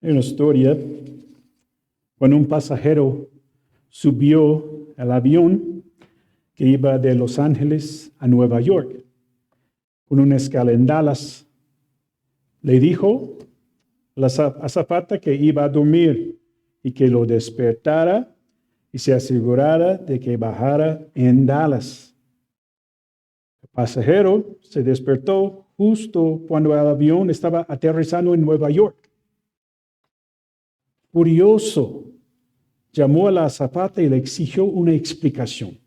Hay una historia cuando un pasajero subió al avión que iba de Los Ángeles a Nueva York, con una escala en Dallas. Le dijo a la azafata que iba a dormir y que lo despertara y se asegurara de que bajara en Dallas. El pasajero se despertó justo cuando el avión estaba aterrizando en Nueva York. Furioso, llamó a la azafata y le exigió una explicación.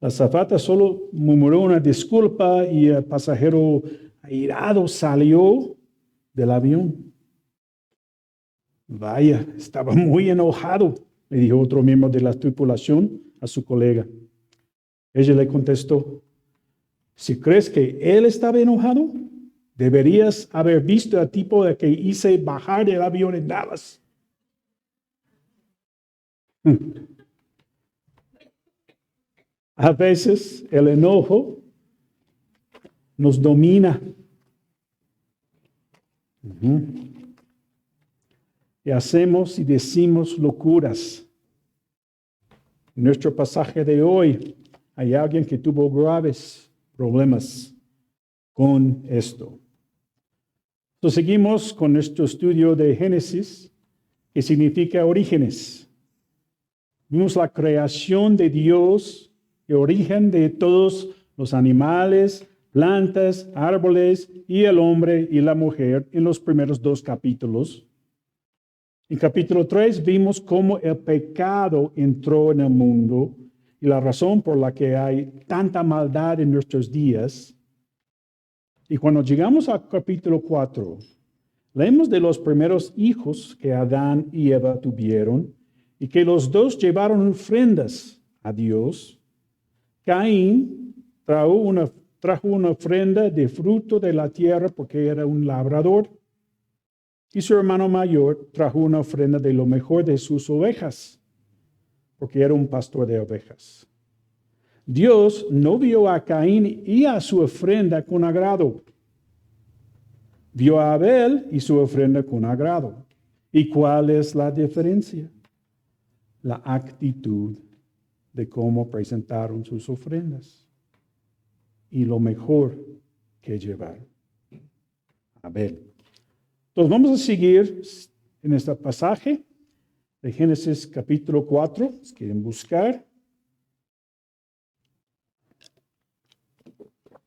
La azafata solo murmuró una disculpa y el pasajero airado salió del avión. Vaya, estaba muy enojado, le dijo otro miembro de la tripulación a su colega. Ella le contestó, si crees que él estaba enojado, deberías haber visto al tipo de que hice bajar del avión en Dallas. A veces el enojo nos domina. Y hacemos y decimos locuras. En nuestro pasaje de hoy hay alguien que tuvo graves problemas con esto. Entonces seguimos con nuestro estudio de Génesis, que significa orígenes. Vimos la creación de Dios, el origen de todos los animales, plantas, árboles y el hombre y la mujer en los primeros 2 capítulos. En capítulo 3 vimos cómo el pecado entró en el mundo y la razón por la que hay tanta maldad en nuestros días. Y cuando llegamos al capítulo 4, leemos de los primeros hijos que Adán y Eva tuvieron y que los dos llevaron ofrendas a Dios. Caín trajo una ofrenda de fruto de la tierra porque era un labrador. Y su hermano mayor trajo una ofrenda de lo mejor de sus ovejas, porque era un pastor de ovejas. Dios no vio a Caín y a su ofrenda con agrado. Vio a Abel y su ofrenda con agrado. ¿Y cuál es la diferencia? La actitud de cómo presentaron sus ofrendas y lo mejor que llevaron. Abel. Entonces vamos a seguir en este pasaje de Génesis capítulo 4, si quieren buscar.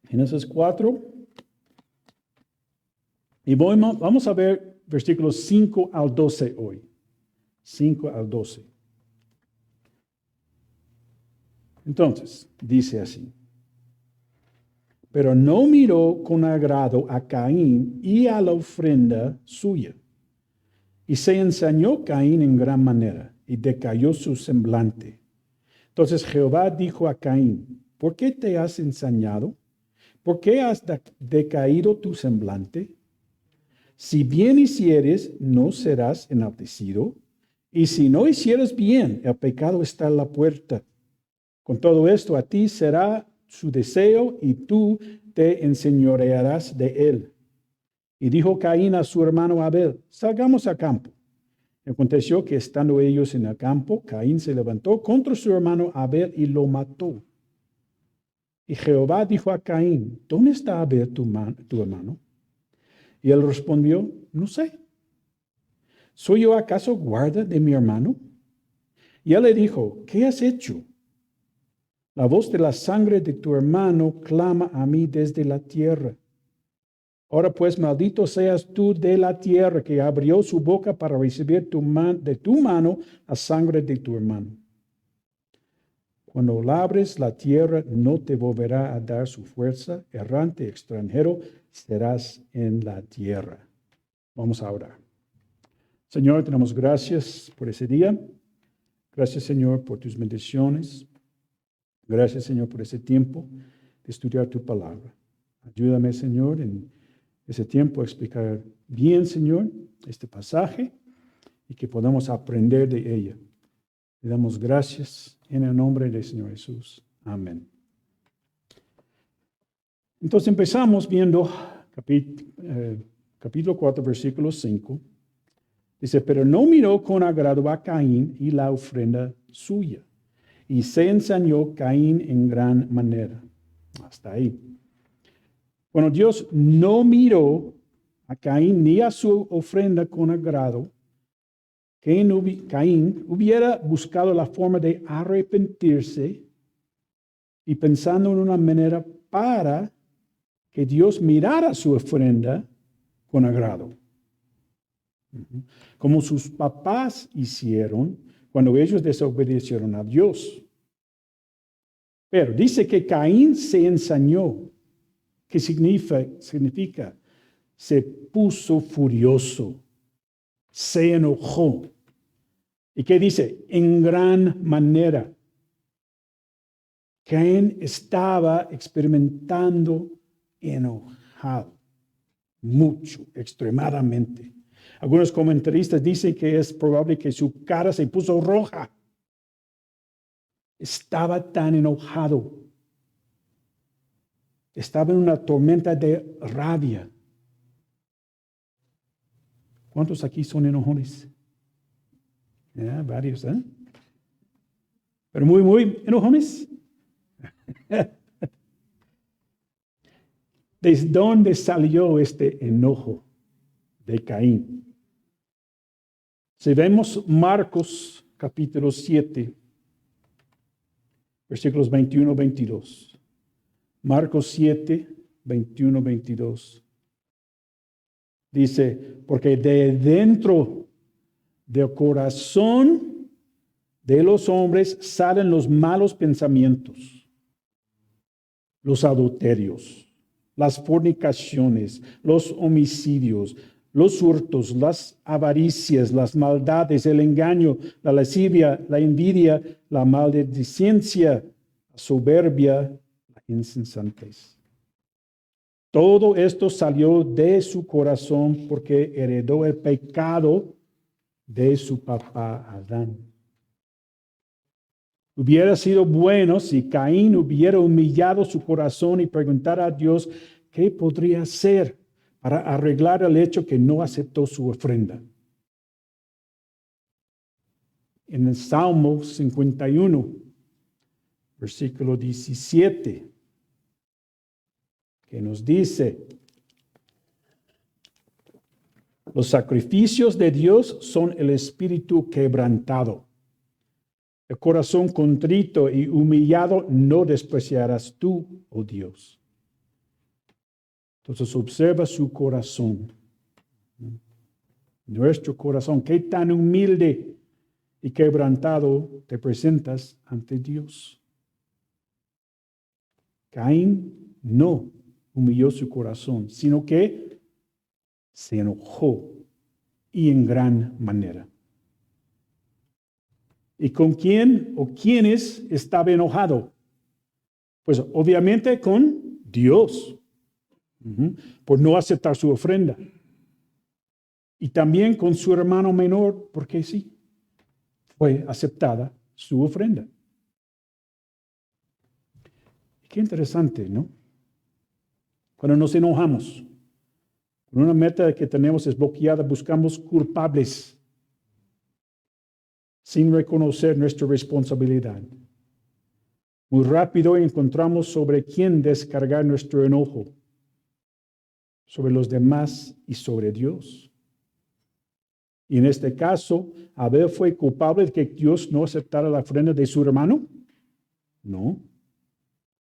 Génesis 4. Y vamos a ver versículos 5 al 12 hoy. 5 al 12. Entonces, dice así. Pero no miró con agrado a Caín y a la ofrenda suya. Y se ensañó Caín en gran manera, y decayó su semblante. Entonces Jehová dijo a Caín, ¿por qué te has ensañado? ¿Por qué has decaído tu semblante? Si bien hicieres, no serás enaltecido, y si no hicieres bien, el pecado está a la puerta. Con todo esto, a ti será su deseo, y tú te enseñorearás de él. Y dijo Caín a su hermano Abel, salgamos al campo. Aconteció que estando ellos en el campo, Caín se levantó contra su hermano Abel y lo mató. Y Jehová dijo a Caín, ¿dónde está Abel tu hermano? Y él respondió, no sé. ¿Soy yo acaso guarda de mi hermano? Y él le dijo, ¿qué has hecho? La voz de la sangre de tu hermano clama a mí desde la tierra. Ahora pues, maldito seas tú de la tierra que abrió su boca para recibir de tu mano la sangre de tu hermano. Cuando labres la tierra, no te volverá a dar su fuerza. Errante extranjero serás en la tierra. Vamos a orar. Señor, te damos gracias por ese día. Gracias, Señor, por tus bendiciones. Gracias, Señor, por ese tiempo de estudiar tu palabra. Ayúdame, Señor, en ese tiempo a explicar bien, Señor, este pasaje y que podamos aprender de ella. Le damos gracias en el nombre del Señor Jesús. Amén. Entonces empezamos viendo capítulo 4, versículo 5. Dice, pero no miró con agrado a Caín y la ofrenda suya. Y se ensañó Caín en gran manera. Hasta ahí. Bueno, Dios no miró a Caín ni a su ofrenda con agrado. Caín hubiera buscado la forma de arrepentirse y pensando en una manera para que Dios mirara su ofrenda con agrado. Como sus papás hicieron cuando ellos desobedecieron a Dios. Pero dice que Caín se ensañó. ¿Qué significa? Se puso furioso, se enojó. ¿Y qué dice? En gran manera. Caín estaba experimentando enojado, mucho, extremadamente. Algunos comentaristas dicen que es probable que su cara se puso roja. Estaba tan enojado. Estaba en una tormenta de rabia. ¿Cuántos aquí son enojones? Ya, varios, ¿eh? Pero muy, muy enojones. ¿Desde dónde salió este enojo de Caín? Si vemos Marcos capítulo 7, versículos 21-22. Marcos 7, 21-22. Dice, porque de dentro del corazón de los hombres salen los malos pensamientos, los adulterios, las fornicaciones, los homicidios, los hurtos, las avaricias, las maldades, el engaño, la lascivia, la envidia, la maledicencia, la soberbia, la insensatez. Todo esto salió de su corazón porque heredó el pecado de su papá Adán. Hubiera sido bueno si Caín hubiera humillado su corazón y preguntara a Dios qué podría hacer para arreglar el hecho que no aceptó su ofrenda. En el Salmo 51, versículo 17, que nos dice, los sacrificios de Dios son el espíritu quebrantado. El corazón contrito y humillado no despreciarás tú, oh Dios. Entonces observa su corazón. Nuestro corazón, qué tan humilde y quebrantado te presentas ante Dios. Caín no humilló su corazón, sino que se enojó y en gran manera. ¿Y con quién o quiénes estaba enojado? Pues obviamente con Dios, por no aceptar su ofrenda. Y también con su hermano menor, porque sí, fue aceptada su ofrenda. Qué interesante, ¿no? Cuando nos enojamos, una meta que tenemos es bloqueada, buscamos culpables sin reconocer nuestra responsabilidad. Muy rápido encontramos sobre quién descargar nuestro enojo, sobre los demás y sobre Dios. Y en este caso, ¿Abel fue culpable de que Dios no aceptara la ofrenda de su hermano? No.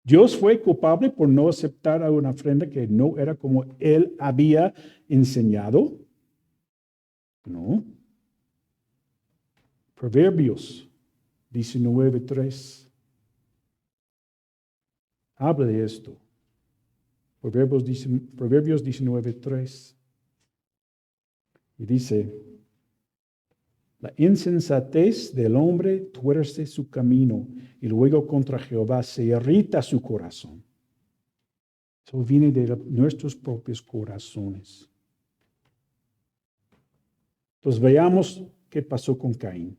¿Dios fue culpable por no aceptar a una ofrenda que no era como él había enseñado? No. Proverbios 19:3. Habla de esto. Proverbios 19:3. Y dice, la insensatez del hombre tuerce su camino y luego contra Jehová se irrita su corazón. Eso viene de nuestros propios corazones. Entonces veamos qué pasó con Caín.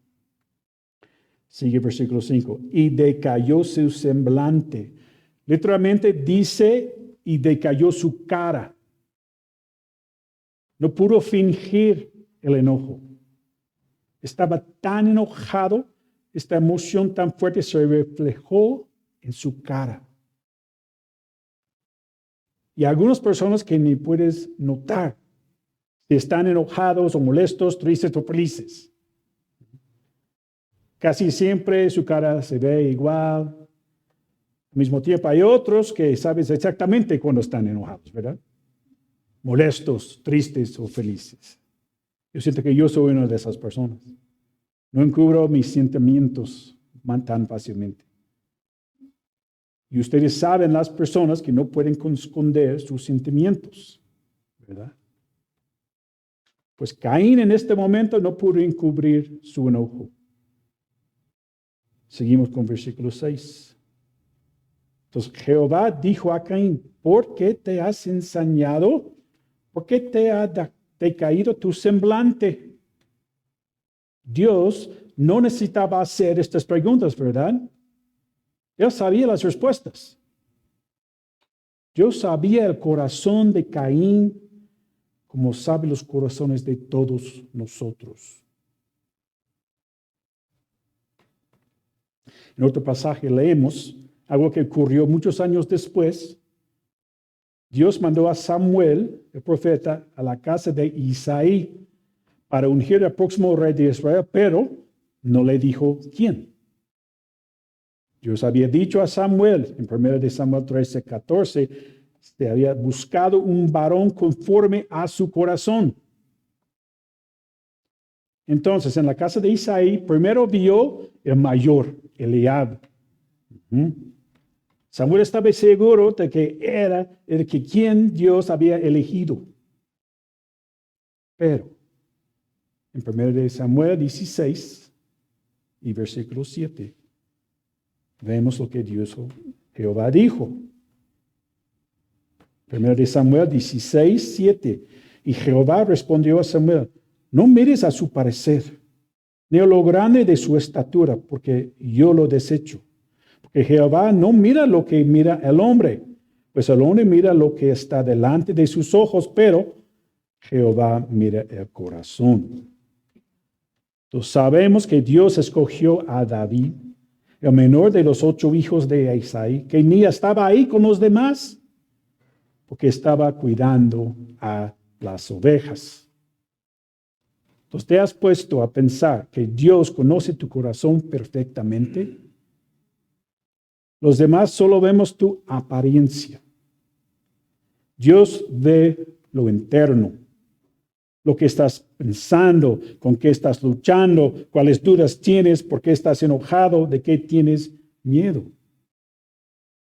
Sigue versículo 5. Y decayó su semblante. Literalmente dice, y decayó su cara. No pudo fingir el enojo. Estaba tan enojado, esta emoción tan fuerte se reflejó en su cara. Y algunas personas que ni puedes notar si están enojados o molestos, tristes o felices. Casi siempre su cara se ve igual. Al mismo tiempo hay otros que sabes exactamente cuando están enojados, ¿verdad? Molestos, tristes o felices. Yo siento que yo soy una de esas personas. No encubro mis sentimientos tan fácilmente. Y ustedes saben las personas que no pueden esconder sus sentimientos, ¿verdad? Pues Caín en este momento no pudo encubrir su enojo. Seguimos con versículo 6. Entonces Jehová dijo a Caín, ¿por qué te has ensañado? ¿Por qué te ha decaído tu semblante? Dios no necesitaba hacer estas preguntas, ¿verdad? Él sabía las respuestas. Dios sabía el corazón de Caín, como sabe los corazones de todos nosotros. En otro pasaje leemos algo que ocurrió muchos años después. Dios mandó a Samuel, el profeta, a la casa de Isaí para ungir al próximo rey de Israel, pero no le dijo quién. Dios había dicho a Samuel, en 1 Samuel 13:14, se había buscado un varón conforme a su corazón. Entonces, en la casa de Isaí, primero vio el mayor, Eliab. Samuel estaba seguro de que era el que quien Dios había elegido. Pero, en 1 Samuel 16 y versículo 7, vemos lo que Jehová dijo. 1 Samuel 16, 7. Y Jehová respondió a Samuel, no mires a su parecer, ni a lo grande de su estatura, porque yo lo desecho. Porque Jehová no mira lo que mira el hombre, pues el hombre mira lo que está delante de sus ojos, pero Jehová mira el corazón. Entonces sabemos que Dios escogió a David, el menor de los 8 hijos de Isaí, que ni estaba ahí con los demás, porque estaba cuidando a las ovejas. Entonces, ¿te has puesto a pensar que Dios conoce tu corazón perfectamente? Los demás solo vemos tu apariencia. Dios ve lo interno, lo que estás pensando, con qué estás luchando, cuáles dudas tienes, por qué estás enojado, de qué tienes miedo.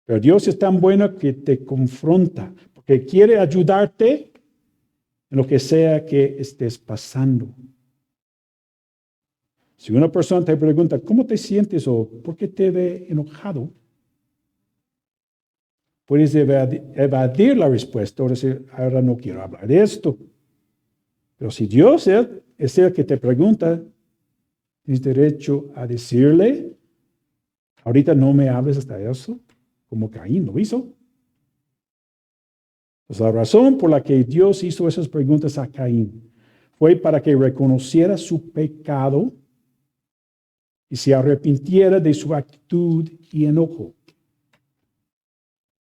Pero Dios es tan bueno que te confronta, porque quiere ayudarte en lo que sea que estés pasando. Si una persona te pregunta, ¿cómo te sientes o por qué te ve enojado? Puedes evadir la respuesta o decir, ahora no quiero hablar de esto. Pero si Dios es el que te pregunta, tienes derecho a decirle, ahorita no me hables hasta eso, como Caín lo hizo. Pues la razón por la que Dios hizo esas preguntas a Caín fue para que reconociera su pecado y se arrepintiera de su actitud y enojo.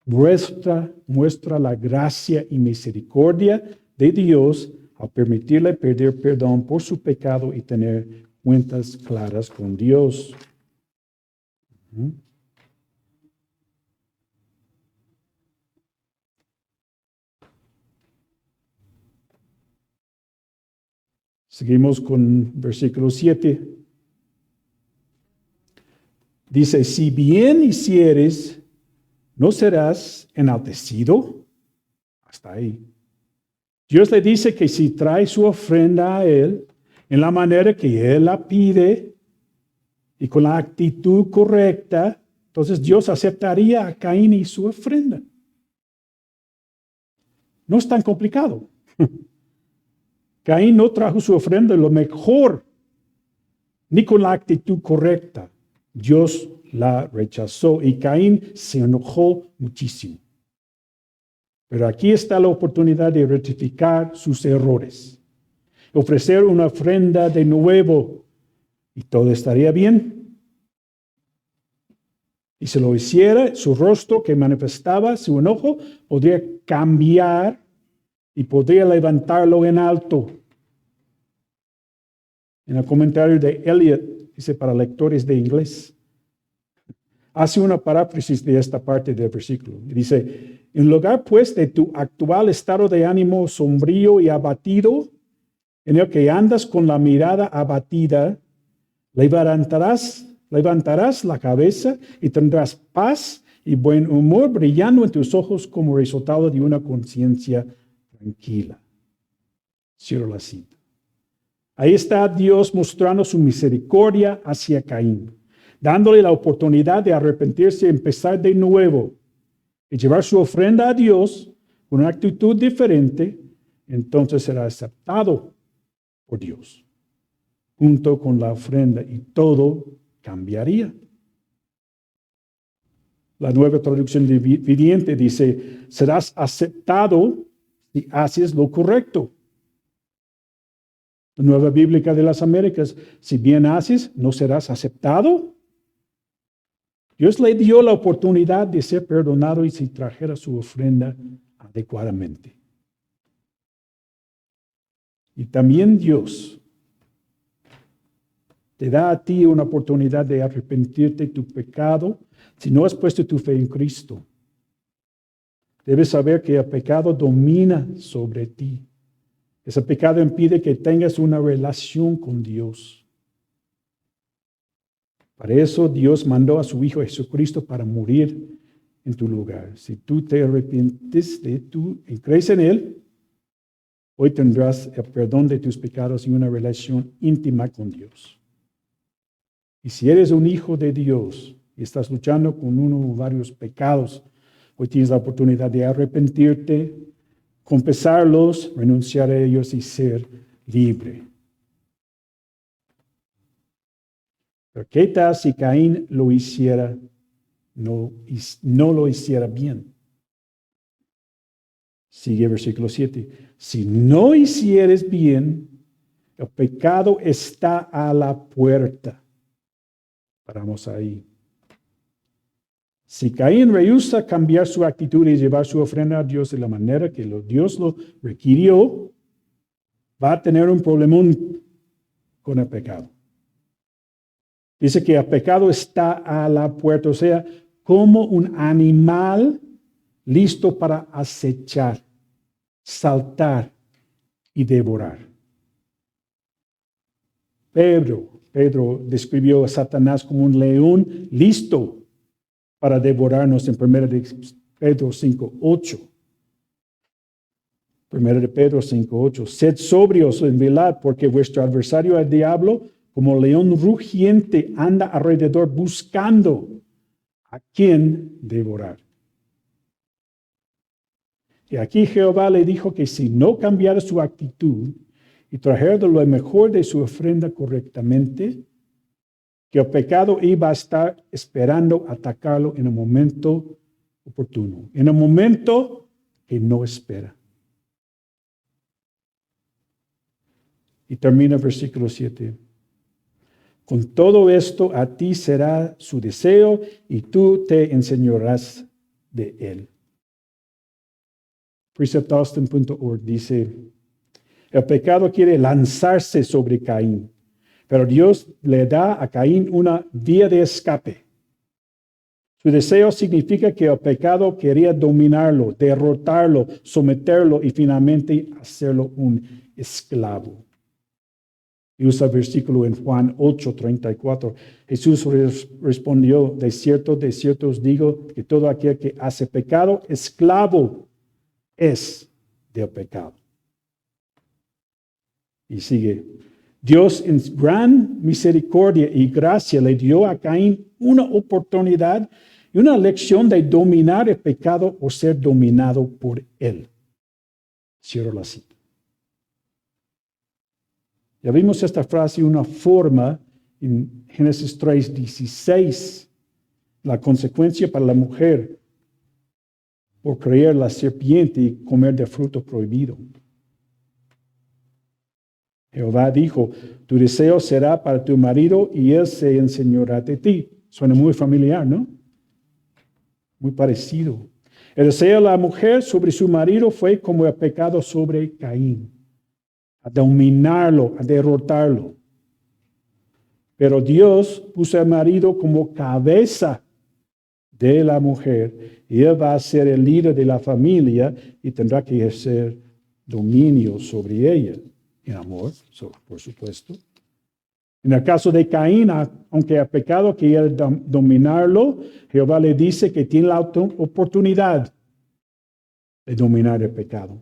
Muestra la gracia y misericordia de Dios al permitirle pedir perdón por su pecado y tener cuentas claras con Dios. Seguimos con versículo 7. Dice, si bien hicieres, ¿no serás enaltecido? Hasta ahí. Dios le dice que si trae su ofrenda a Él, en la manera que Él la pide y con la actitud correcta, entonces Dios aceptaría a Caín y su ofrenda. No es tan complicado. Caín no trajo su ofrenda lo mejor, ni con la actitud correcta. Dios la rechazó y Caín se enojó muchísimo. Pero aquí está la oportunidad de rectificar sus errores, ofrecer una ofrenda de nuevo y todo estaría bien. Y si lo hiciera, su rostro que manifestaba su enojo podría cambiar y podría levantarlo en alto. En el comentario de Eliot, dice para lectores de inglés, hace una paráfrasis de esta parte del versículo. Dice, en lugar pues de tu actual estado de ánimo sombrío y abatido, en el que andas con la mirada abatida, levantarás la cabeza y tendrás paz y buen humor brillando en tus ojos como resultado de una conciencia tranquila. Cierro la cita. Ahí está Dios mostrando su misericordia hacia Caín, dándole la oportunidad de arrepentirse y empezar de nuevo y llevar su ofrenda a Dios con una actitud diferente. Entonces será aceptado por Dios junto con la ofrenda y todo cambiaría. La Nueva Traducción Viviente dice, serás aceptado si haces lo correcto. La Nueva Bíblica de las Américas, si bien haces, ¿no serás aceptado? Dios le dio la oportunidad de ser perdonado y si trajera su ofrenda adecuadamente. Y también Dios te da a ti una oportunidad de arrepentirte de tu pecado si no has puesto tu fe en Cristo. Debes saber que el pecado domina sobre ti. Ese pecado impide que tengas una relación con Dios. Para eso Dios mandó a su Hijo Jesucristo para morir en tu lugar. Si tú te arrepientes y crees en Él, hoy tendrás el perdón de tus pecados y una relación íntima con Dios. Y si eres un hijo de Dios y estás luchando con uno o varios pecados, hoy tienes la oportunidad de arrepentirte, confesarlos, renunciar a ellos y ser libre. Pero ¿qué tal si Caín lo hiciera, no lo hiciera bien? Sigue versículo 7. Si no hicieres bien, el pecado está a la puerta. Paramos ahí. Si Caín rehúsa cambiar su actitud y llevar su ofrenda a Dios de la manera que Dios lo requirió, va a tener un problemón con el pecado. Dice que el pecado está a la puerta, o sea, como un animal listo para acechar, saltar y devorar. Pedro describió a Satanás como un león listo para devorarnos en 1 de Pedro 5:8. 1 de Pedro 5:8. Sed sobrios en velad, porque vuestro adversario el diablo, como león rugiente, anda alrededor buscando a quien devorar. Y aquí Jehová le dijo que si no cambiara su actitud y trajera lo mejor de su ofrenda correctamente, que el pecado iba a estar esperando atacarlo en el momento oportuno, en el momento que no espera. Y termina el versículo 7. Con todo esto a ti será su deseo y tú te enseñarás de él. PreceptAustin.org dice, el pecado quiere lanzarse sobre Caín, pero Dios le da a Caín una vía de escape. Su deseo significa que el pecado quería dominarlo, derrotarlo, someterlo y finalmente hacerlo un esclavo. Y usa el versículo en Juan 8:34. Jesús respondió, de cierto os digo que todo aquel que hace pecado, esclavo es del pecado. Y sigue. Dios en gran misericordia y gracia le dio a Caín una oportunidad y una lección de dominar el pecado o ser dominado por él. Cierro la cita. Ya vimos esta frase, una forma en Génesis 3:16, la consecuencia para la mujer por creer la serpiente y comer del fruto prohibido. Jehová dijo, tu deseo será para tu marido y él se enseñará de ti. Suena muy familiar, ¿no? Muy parecido. El deseo de la mujer sobre su marido fue como el pecado sobre Caín, a dominarlo, a derrotarlo. Pero Dios puso al marido como cabeza de la mujer y él va a ser el líder de la familia y tendrá que ejercer dominio sobre ella, en amor, por supuesto. En el caso de Caín, aunque el pecado quiere dominarlo, Jehová le dice que tiene la oportunidad de dominar el pecado.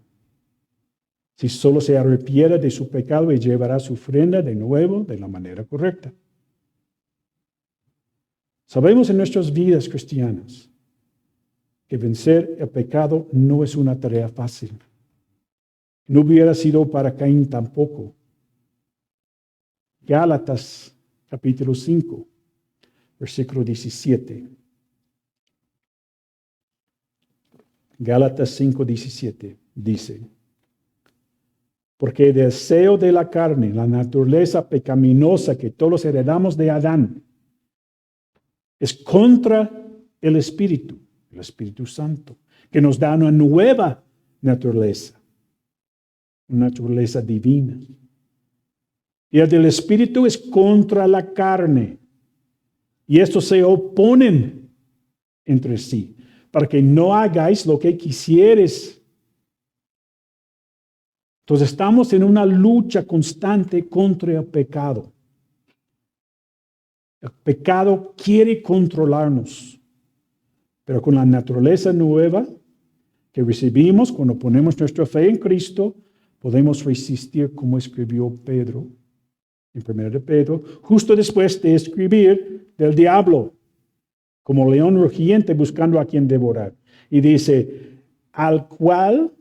Si solo se arrepiere de su pecado y llevará su ofrenda de nuevo de la manera correcta. Sabemos en nuestras vidas cristianas que vencer el pecado no es una tarea fácil. No hubiera sido para Caín tampoco. Gálatas capítulo 5, versículo 17. Gálatas 5, 17 dice, porque el deseo de la carne, la naturaleza pecaminosa que todos heredamos de Adán, es contra el Espíritu Santo, que nos da una nueva naturaleza, una naturaleza divina. Y el del Espíritu es contra la carne. Y estos se oponen entre sí, para que no hagáis lo que quisieres. Entonces estamos en una lucha constante contra el pecado. El pecado quiere controlarnos, pero con la naturaleza nueva que recibimos cuando ponemos nuestra fe en Cristo, podemos resistir como escribió Pedro, en 1 de Pedro, justo después de escribir del diablo, como león rugiente buscando a quien devorar. Y dice, al cual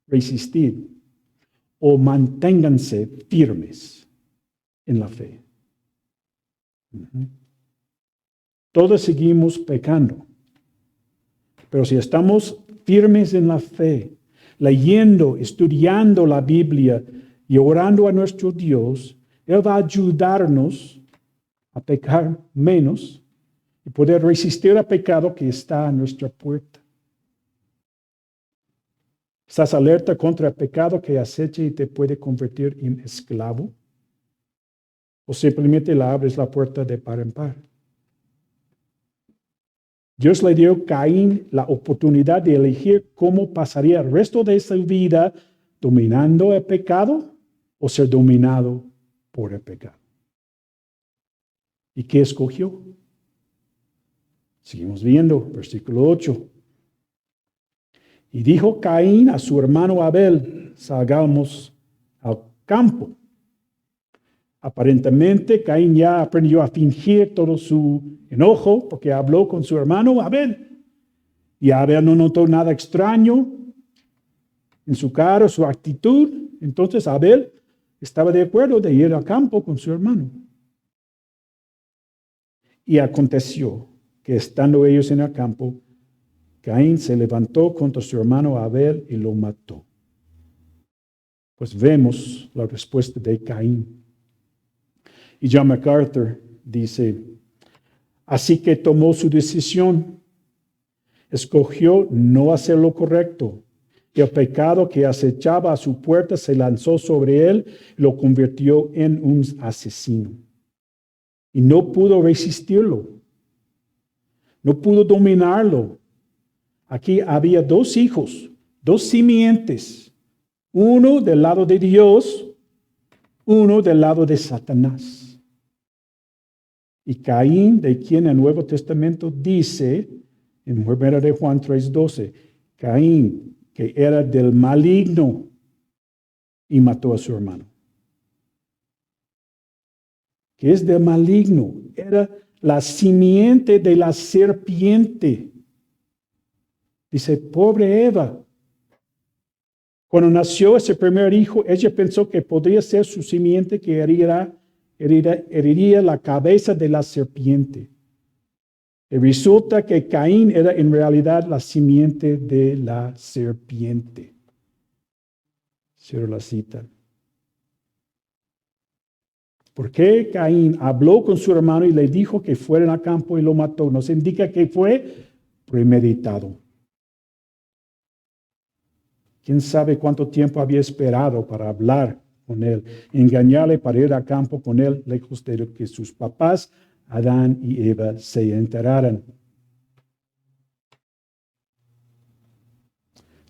resistir o manténganse firmes en la fe. Todos seguimos pecando. Pero si estamos firmes en la fe, leyendo, estudiando la Biblia y orando a nuestro Dios, Él va a ayudarnos a pecar menos y poder resistir al pecado que está a nuestra puerta. ¿Estás alerta contra el pecado que acecha y te puede convertir en esclavo? ¿O simplemente le abres la puerta de par en par? Dios le dio a Caín la oportunidad de elegir cómo pasaría el resto de su vida dominando el pecado o ser dominado por el pecado. ¿Y qué escogió? Seguimos viendo, versículo 8. Y dijo Caín a su hermano Abel, salgamos al campo. Aparentemente, Caín ya aprendió a fingir todo su enojo porque habló con su hermano Abel. Y Abel no notó nada extraño en su cara, su actitud. Entonces Abel estaba de acuerdo de ir al campo con su hermano. Y aconteció que estando ellos en el campo, Caín se levantó contra su hermano Abel y lo mató. Pues vemos la respuesta de Caín. Y John MacArthur dice, así que tomó su decisión, escogió no hacer lo correcto. Y el pecado que acechaba a su puerta se lanzó sobre él y lo convirtió en un asesino. Y no pudo resistirlo, no pudo dominarlo. Aquí había dos hijos, dos simientes, uno del lado de Dios, uno del lado de Satanás. Y Caín, de quien el Nuevo Testamento dice, en 1 de Juan 3:12, Caín, que era del maligno, y mató a su hermano. Que es del maligno, era la simiente de la serpiente. Dice, pobre Eva. Cuando nació ese primer hijo, ella pensó que podría ser su simiente que heriría la cabeza de la serpiente. Y resulta que Caín era en realidad la simiente de la serpiente. Cierro la cita. ¿Por qué Caín habló con su hermano y le dijo que fuera al campo y lo mató? Nos indica que fue premeditado. ¿Quién sabe cuánto tiempo había esperado para hablar con él, engañarle para ir al campo con él, lejos de que sus papás, Adán y Eva, se enteraran?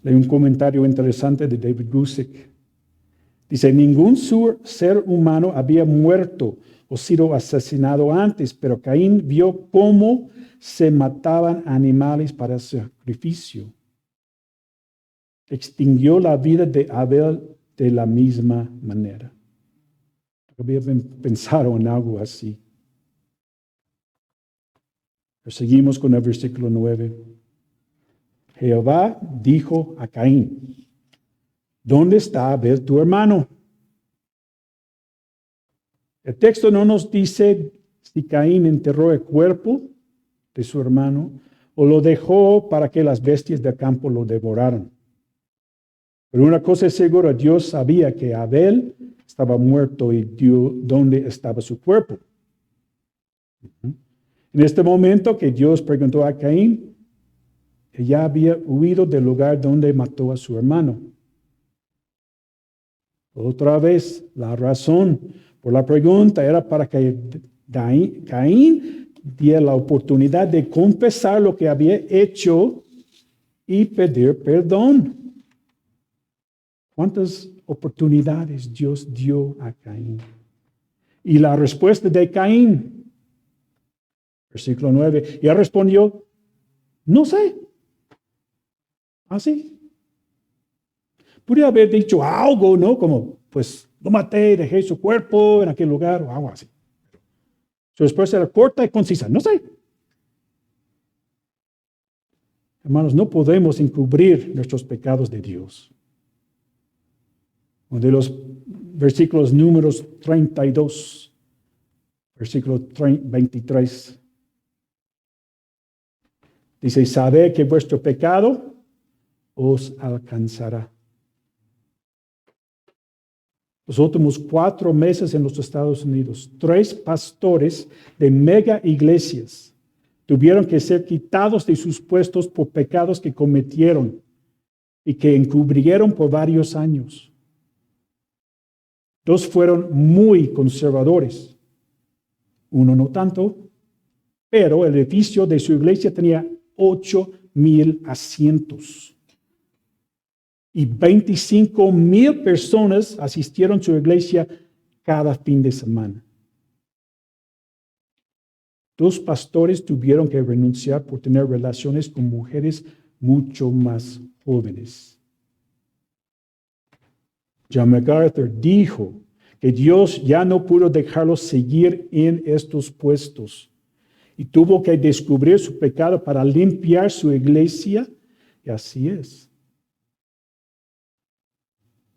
Leí un comentario interesante de David Gusick. Dice, ningún ser humano había muerto o sido asesinado antes, pero Caín vio cómo se mataban animales para sacrificio. Extinguió la vida de Abel de la misma manera. Había pensado en algo así. Pero seguimos con el versículo 9. Jehová dijo a Caín, ¿dónde está Abel tu hermano? El texto no nos dice si Caín enterró el cuerpo de su hermano o lo dejó para que las bestias del campo lo devoraran. Pero una cosa es segura, Dios sabía que Abel estaba muerto y dio dónde estaba su cuerpo. En este momento que Dios preguntó a Caín, ella había huido del lugar donde mató a su hermano. Otra vez, la razón por la pregunta era para que Caín diera la oportunidad de confesar lo que había hecho y pedir perdón. ¿Cuántas oportunidades Dios dio a Caín? Y la respuesta de Caín, versículo 9, y él respondió, no sé. Así. Podría haber dicho algo, ¿no? Como, pues, lo maté, dejé su cuerpo en aquel lugar o algo así. Su respuesta era corta y concisa, no sé. Hermanos, no podemos encubrir nuestros pecados de Dios. Uno de los versículos números 32, versículo 23, dice, sabed que vuestro pecado os alcanzará. Los últimos 4 meses en los Estados Unidos, 3 pastores de mega iglesias tuvieron que ser quitados de sus puestos por pecados que cometieron y que encubrieron por varios años. 2 fueron muy conservadores, 1 no tanto, pero el edificio de su iglesia tenía 8,000 asientos. Y 25,000 personas asistieron a su iglesia cada fin de semana. 2 pastores tuvieron que renunciar por tener relaciones con mujeres mucho más jóvenes. John MacArthur dijo que Dios ya no pudo dejarlos seguir en estos puestos y tuvo que descubrir su pecado para limpiar su iglesia, y así es.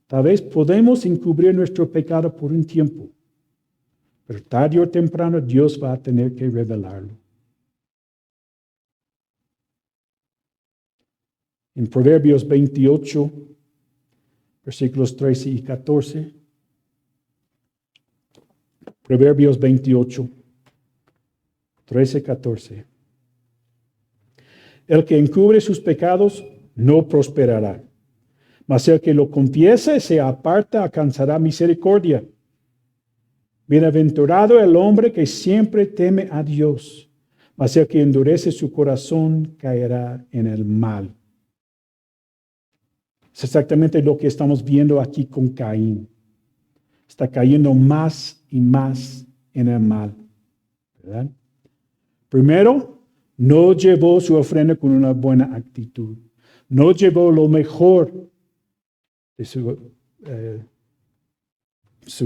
Tal vez podemos encubrir nuestro pecado por un tiempo, pero tarde o temprano Dios va a tener que revelarlo. En Proverbios 28, versículos 13 y 14. Proverbios 28, 13 y 14. El que encubre sus pecados no prosperará, mas el que lo confiese y se aparta alcanzará misericordia. Bienaventurado el hombre que siempre teme a Dios, mas el que endurece su corazón caerá en el mal. Es exactamente lo que estamos viendo aquí con Caín. Está cayendo más y más en el mal, ¿verdad? Primero, no llevó su ofrenda con una buena actitud. No llevó lo mejor de su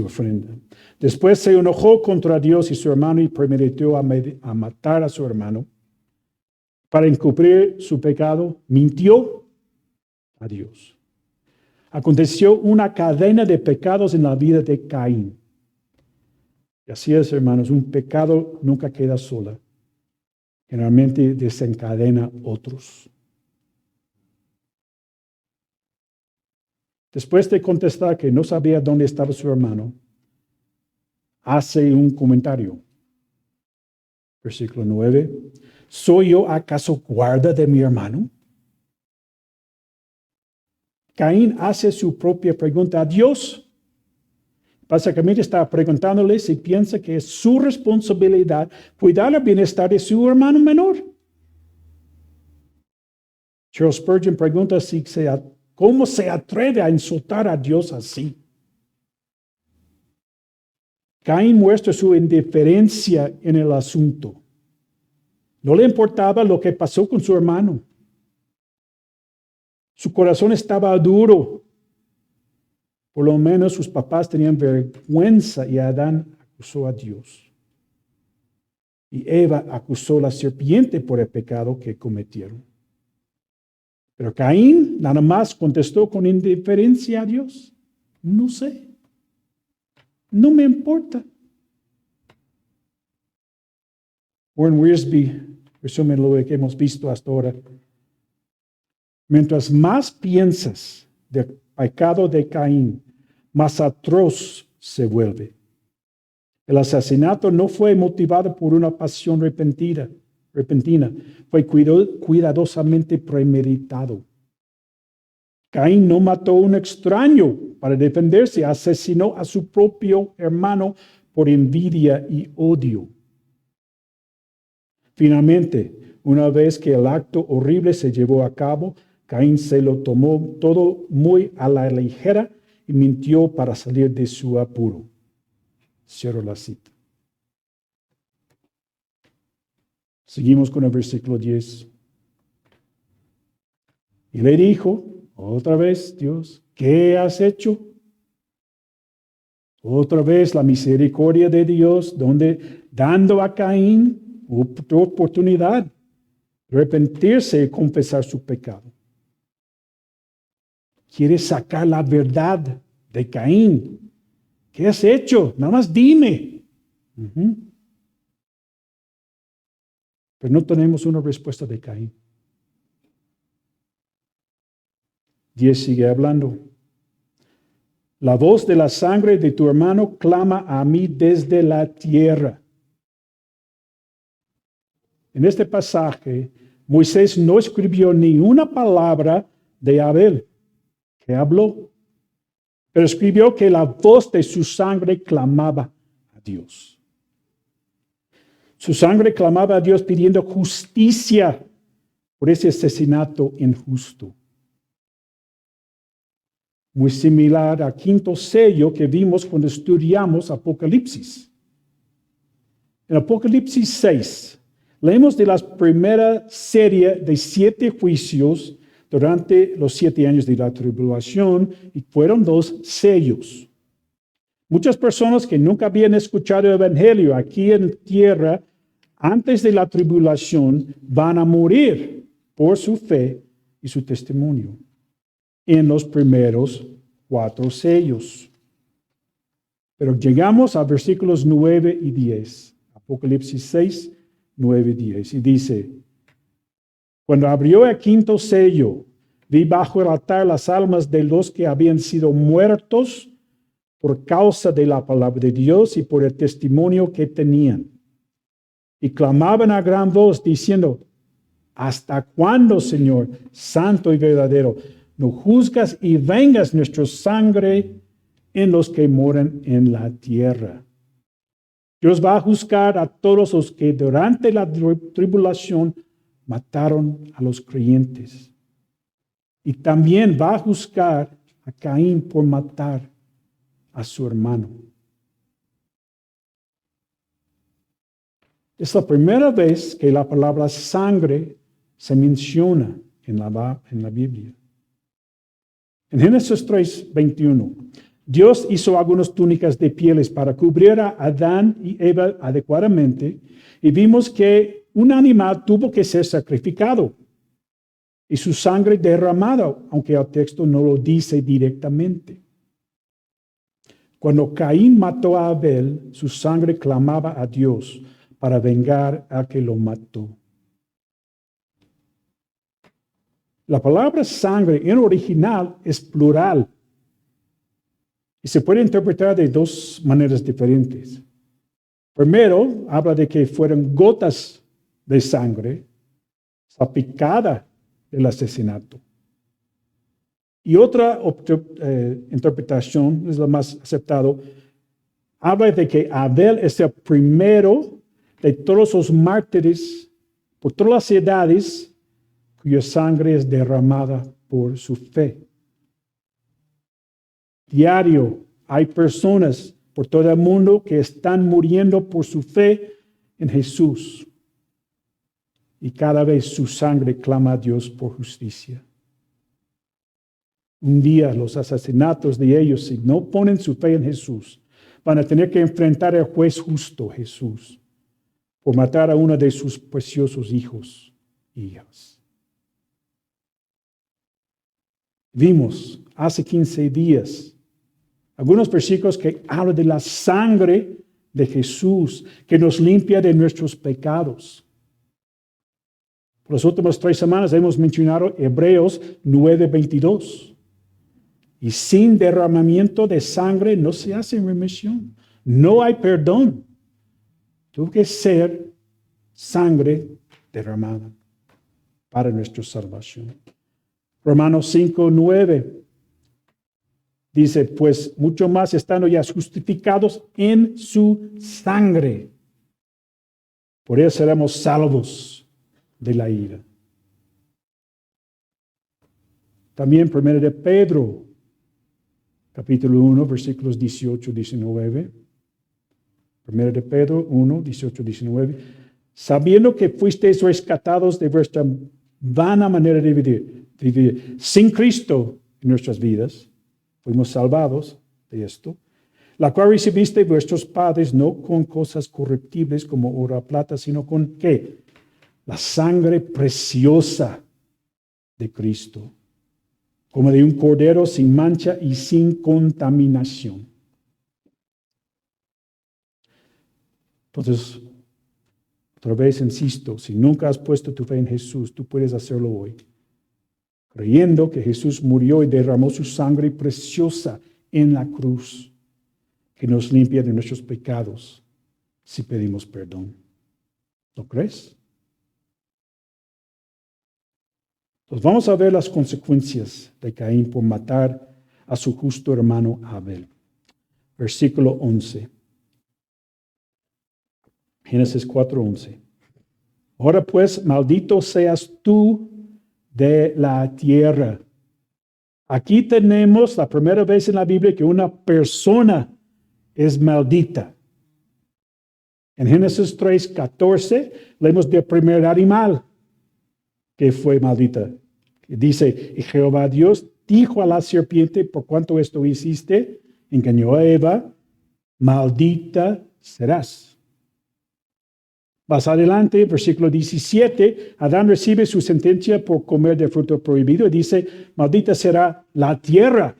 ofrenda. Después se enojó contra Dios y su hermano y premeditó a matar a su hermano. Para encubrir su pecado, mintió a Dios. Aconteció una cadena de pecados en la vida de Caín. Y así es, hermanos, un pecado nunca queda sola. Generalmente desencadena otros. Después de contestar que no sabía dónde estaba su hermano, hace un comentario. Versículo 9. ¿Soy yo acaso guarda de mi hermano? Caín hace su propia pregunta a Dios. Básicamente está preguntándole si piensa que es su responsabilidad cuidar el bienestar de su hermano menor. Charles Spurgeon pregunta cómo se atreve a insultar a Dios así. Caín muestra su indiferencia en el asunto. No le importaba lo que pasó con su hermano. Su corazón estaba duro. Por lo menos sus papás tenían vergüenza y Adán acusó a Dios. Y Eva acusó a la serpiente por el pecado que cometieron. Pero Caín nada más contestó con indiferencia a Dios. No sé. No me importa. Warren Wiersbe resume lo que hemos visto hasta ahora. Mientras más piensas del pecado de Caín, más atroz se vuelve. El asesinato no fue motivado por una pasión repentina, fue cuidadosamente premeditado. Caín no mató a un extraño para defenderse, asesinó a su propio hermano por envidia y odio. Finalmente, una vez que el acto horrible se llevó a cabo, Caín se lo tomó todo muy a la ligera y mintió para salir de su apuro. Cierro la cita. Seguimos con el versículo 10. Y le dijo, otra vez, Dios, ¿qué has hecho? Otra vez la misericordia de Dios, dando a Caín otra oportunidad de arrepentirse y confesar su pecado. Quiere sacar la verdad de Caín. ¿Qué has hecho? Nada más dime. Pero no tenemos una respuesta de Caín. 10 sigue hablando. La voz de la sangre de tu hermano clama a mí desde la tierra. En este pasaje, Moisés no escribió ni una palabra de Abel, que habló, pero escribió que la voz de su sangre clamaba a Dios. Su sangre clamaba a Dios pidiendo justicia por ese asesinato injusto. Muy similar al quinto sello que vimos cuando estudiamos Apocalipsis. En Apocalipsis 6, leemos de la primera serie de 7 juicios durante los 7 años de la tribulación, y fueron 2 sellos. Muchas personas que nunca habían escuchado el Evangelio aquí en tierra, antes de la tribulación, van a morir por su fe y su testimonio en los primeros 4 sellos. Pero llegamos a versículos 9 y 10. Apocalipsis 6, 9 y 10. Y dice, cuando abrió el quinto sello, vi bajo el altar las almas de los que habían sido muertos por causa de la palabra de Dios y por el testimonio que tenían. Y clamaban a gran voz diciendo, ¿hasta cuándo, Señor, santo y verdadero, no juzgas y vengas nuestra sangre en los que moran en la tierra? Dios va a juzgar a todos los que durante la tribulación mataron a los creyentes. Y también va a juzgar a Caín por matar a su hermano. Es la primera vez que la palabra sangre se menciona en la Biblia. En Génesis 3, 21, Dios hizo algunas túnicas de pieles para cubrir a Adán y Eva adecuadamente, y vimos que un animal tuvo que ser sacrificado y su sangre derramada, aunque el texto no lo dice directamente. Cuando Caín mató a Abel, su sangre clamaba a Dios para vengar al que lo mató. La palabra sangre en original es plural y se puede interpretar de 2 maneras diferentes. Primero, habla de que fueron gotas de sangre salpicada del asesinato. Y otra interpretación, es la más aceptada, habla de que Abel es el primero de todos los mártires por todas las edades cuya sangre es derramada por su fe. Diario hay personas por todo el mundo que están muriendo por su fe en Jesús. Y cada vez su sangre clama a Dios por justicia. Un día los asesinatos de ellos, si no ponen su fe en Jesús, van a tener que enfrentar al juez justo, Jesús, por matar a uno de sus preciosos hijos y hijas. Vimos hace 15 días algunos versículos que hablan de la sangre de Jesús, que nos limpia de nuestros pecados. Por las últimas 3 semanas hemos mencionado Hebreos 9:22. Y sin derramamiento de sangre no se hace remisión. No hay perdón. Tuvo que ser sangre derramada para nuestra salvación. Romanos 5:9 dice, pues mucho más estando ya justificados en su sangre. Por eso seremos salvos de la ira. También 1 de Pedro, capítulo 1, versículos 18-19. 1 de Pedro 1, 18-19. Sabiendo que fuisteis rescatados de vuestra vana manera de vivir sin Cristo en nuestras vidas, fuimos salvados de esto, la cual recibiste de vuestros padres, no con cosas corruptibles como oro o plata, sino con ¿qué? La sangre preciosa de Cristo, como de un cordero sin mancha y sin contaminación. Entonces, otra vez insisto, si nunca has puesto tu fe en Jesús, tú puedes hacerlo hoy. Creyendo que Jesús murió y derramó su sangre preciosa en la cruz, que nos limpia de nuestros pecados si pedimos perdón. ¿Lo crees? Entonces vamos a ver las consecuencias de Caín por matar a su justo hermano Abel. Versículo 11. Génesis 4:11. Ahora pues, maldito seas tú de la tierra. Aquí tenemos la primera vez en la Biblia que una persona es maldita. En Génesis 3:14 leemos del primer animal que fue maldita. Dice, y Jehová Dios dijo a la serpiente, por cuanto esto hiciste, engañó a Eva, maldita serás. Más adelante, versículo 17, Adán recibe su sentencia por comer del fruto prohibido y dice, maldita será la tierra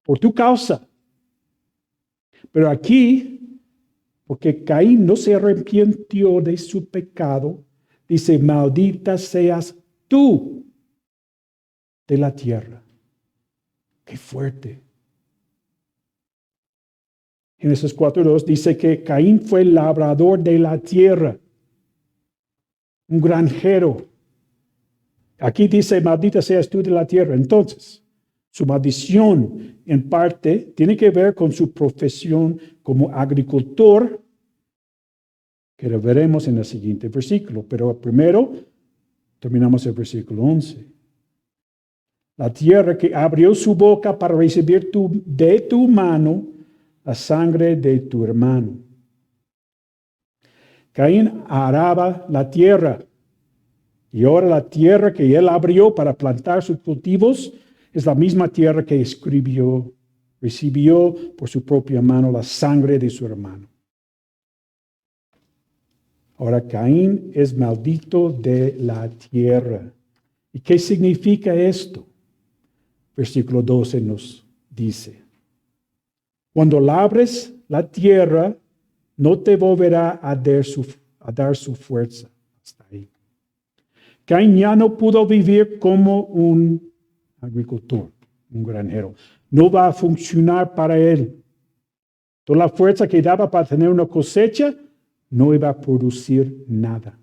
por tu causa. Pero aquí, porque Caín no se arrepintió de su pecado, dice, maldita seas tú de la tierra. Qué fuerte. Génesis 4:2 dice que Caín fue el labrador de la tierra, un granjero. Aquí dice, maldita seas tú de la tierra. Entonces, su maldición en parte tiene que ver con su profesión como agricultor, que lo veremos en el siguiente versículo. Pero primero, terminamos el versículo 11. La tierra que abrió su boca para recibir de tu mano la sangre de tu hermano. Caín araba la tierra. Y ahora la tierra que él abrió para plantar sus cultivos es la misma tierra que recibió por su propia mano la sangre de su hermano. Ahora Caín es maldito de la tierra. ¿Y qué significa esto? Versículo 12 nos dice, cuando labres la tierra, no te volverá a dar su fuerza. Hasta ahí. Caín ya no pudo vivir como un agricultor, un granjero. No va a funcionar para él. Toda la fuerza que daba para tener una cosecha no iba a producir nada.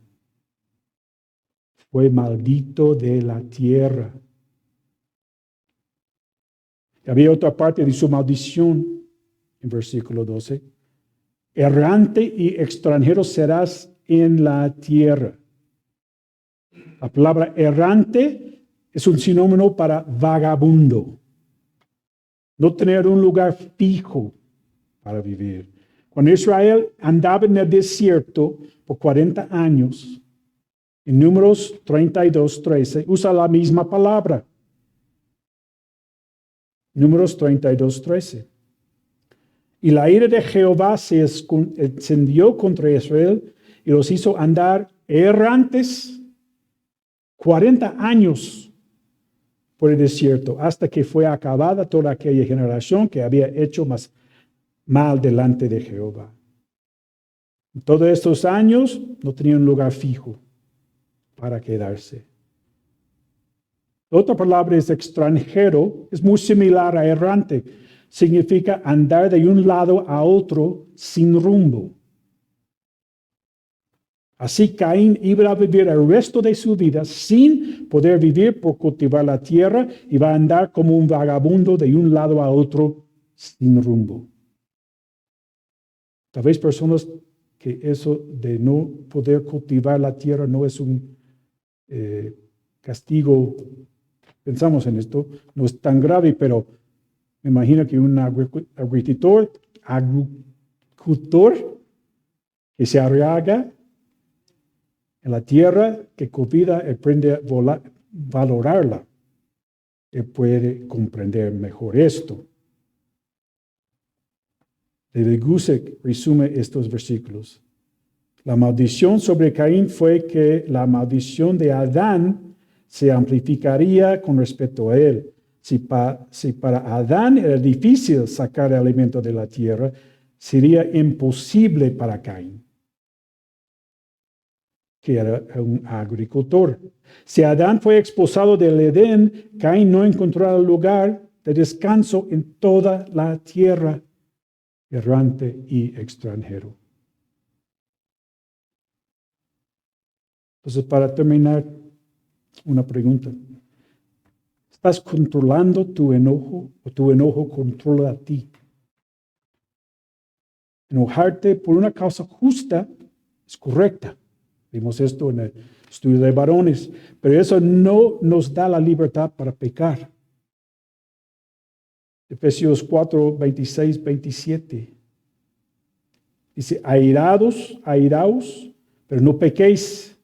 Fue maldito de la tierra. Había otra parte de su maldición en versículo 12. Errante y extranjero serás en la tierra. La palabra errante es un sinónimo para vagabundo. No tener un lugar fijo para vivir. Cuando Israel andaba en el desierto por 40 años, en Números 32:13, usa la misma palabra. Números 32:13. Y la ira de Jehová se encendió contra Israel y los hizo andar errantes 40 años por el desierto, hasta que fue acabada toda aquella generación que había hecho más mal delante de Jehová. Todos estos años no tenían un lugar fijo para quedarse. Otra palabra es extranjero, es muy similar a errante. Significa andar de un lado a otro sin rumbo. Así Caín iba a vivir el resto de su vida sin poder vivir por cultivar la tierra y va a andar como un vagabundo de un lado a otro sin rumbo. Tal vez personas que eso de no poder cultivar la tierra no es un castigo. Pensamos en esto, no es tan grave, pero me imagino que un agricultor que se arriesga en la tierra que cultiva, aprende a valorarla. Él puede comprender mejor esto. David Guzik resume estos versículos. La maldición sobre Caín fue que la maldición de Adán se amplificaría con respecto a él. Si para Adán era difícil sacar el alimento de la tierra, sería imposible para Caín, que era un agricultor. Si Adán fue expulsado del Edén, Caín no encontró lugar de descanso en toda la tierra, errante y extranjero. Entonces, para terminar, una pregunta. ¿Estás controlando tu enojo o tu enojo controla a ti? Enojarte por una causa justa es correcta. Vimos esto en el estudio de varones, pero eso no nos da la libertad para pecar. Efesios 4, 26, 27. Dice, airaos, pero no pequéis.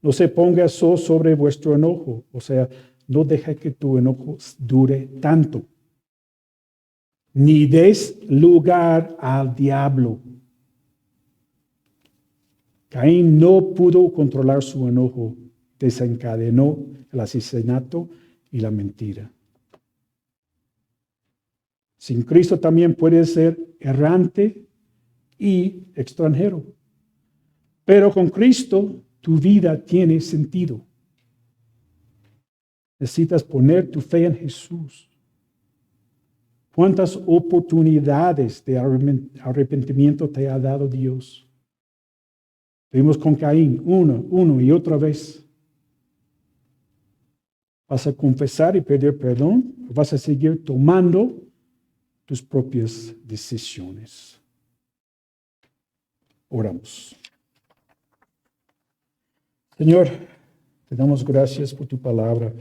No se ponga sol sobre vuestro enojo. O sea, no deja que tu enojo dure tanto. Ni des lugar al diablo. Caín no pudo controlar su enojo. Desencadenó el asesinato y la mentira. Sin Cristo también puedes ser errante y extranjero. Pero con Cristo tu vida tiene sentido. Necesitas poner tu fe en Jesús. ¿Cuántas oportunidades de arrepentimiento te ha dado Dios? Vimos con Caín, uno y otra vez. ¿Vas a confesar y pedir perdón? ¿O vas a seguir tomando tus propias decisiones? Oramos. Señor, te damos gracias por tu palabra.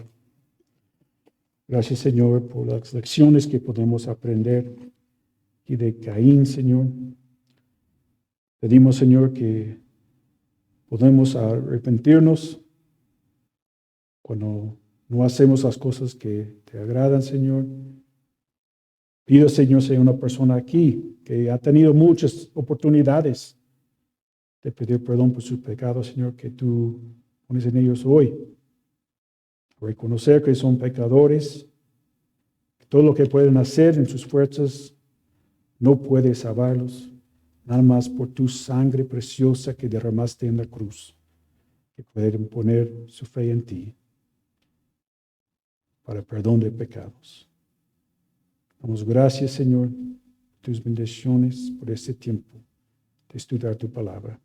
Gracias, Señor, por las lecciones que podemos aprender y de Caín, Señor. Pedimos, Señor, que podemos arrepentirnos cuando no hacemos las cosas que te agradan, Señor. Pido, Señor, si hay una persona aquí que ha tenido muchas oportunidades de pedir perdón por sus pecados, Señor, que tú pones en ellos hoy. Reconocer que son pecadores, que todo lo que pueden hacer en sus fuerzas no puede salvarlos, nada más por tu sangre preciosa que derramaste en la cruz, que pueden poner su fe en ti para el perdón de pecados. Damos gracias, Señor, tus bendiciones por este tiempo de estudiar tu palabra.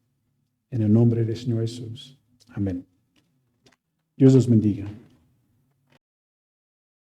En el nombre del Señor Jesús. Amén. Dios los bendiga.